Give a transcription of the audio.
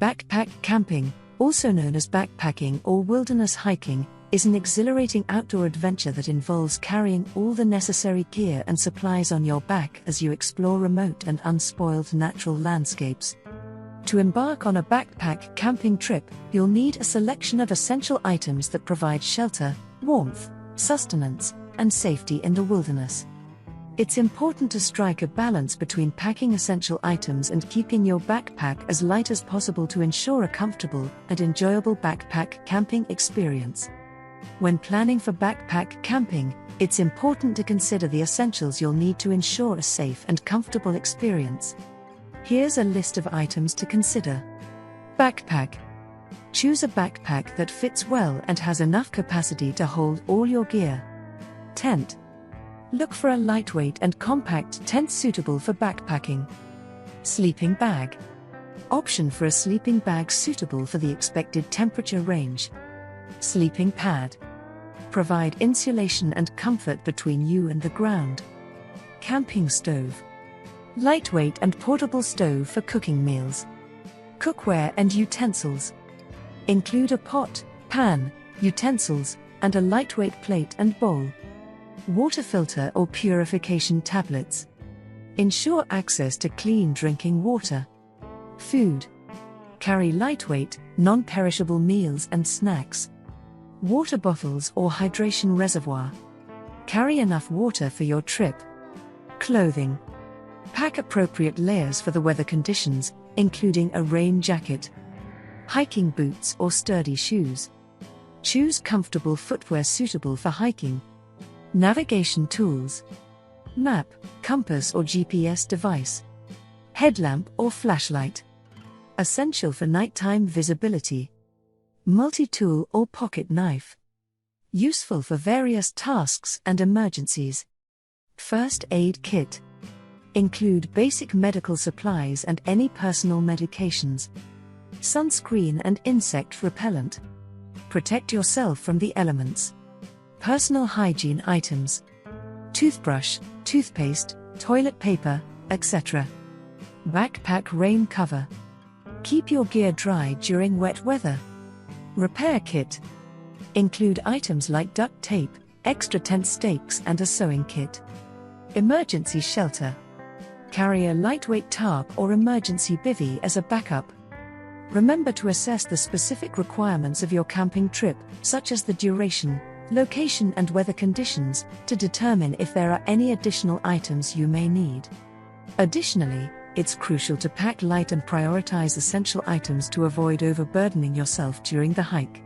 Backpack camping, also known as backpacking or wilderness hiking, is an exhilarating outdoor adventure that involves carrying all the necessary gear and supplies on your back as you explore remote and unspoiled natural landscapes. To embark on a backpack camping trip, you'll need a selection of essential items that provide shelter, warmth, sustenance, and safety in the wilderness. It's important to strike a balance between packing essential items and keeping your backpack as light as possible to ensure a comfortable and enjoyable backpack camping experience. When planning for backpack camping, it's important to consider the essentials you'll need to ensure a safe and comfortable experience. Here's a list of items to consider. Backpack. Choose a backpack that fits well and has enough capacity to hold all your gear. Tent. Look for a lightweight and compact tent suitable for backpacking. Sleeping bag. Option for a sleeping bag suitable for the expected temperature range. Sleeping pad. Provide insulation and comfort between you and the ground. Camping stove. Lightweight and portable stove for cooking meals. Cookware and utensils. Include a pot, pan, utensils, and a lightweight plate and bowl. Water filter or purification tablets. Ensure access to clean drinking water. Food. Carry lightweight, non-perishable meals and snacks. Water bottles or hydration reservoir. Carry enough water for your trip. Clothing. Pack appropriate layers for the weather conditions, including a rain jacket. Hiking boots or sturdy shoes. Choose comfortable footwear suitable for hiking. Navigation tools. Map, compass or GPS device. Headlamp or flashlight. Essential for nighttime visibility. Multi-tool or pocket knife. Useful for various tasks and emergencies. First aid kit. Include basic medical supplies and any personal medications. Sunscreen and insect repellent. Protect yourself from the elements. Personal hygiene items. Toothbrush, toothpaste, toilet paper, etc. Backpack rain cover. Keep your gear dry during wet weather. Repair kit. Include items like duct tape, extra tent stakes and a sewing kit. Emergency shelter. Carry a lightweight tarp or emergency bivvy as a backup. Remember to assess the specific requirements of your camping trip, such as the duration, location and weather conditions, to determine if there are any additional items you may need. Additionally, it's crucial to pack light and prioritize essential items to avoid overburdening yourself during the hike.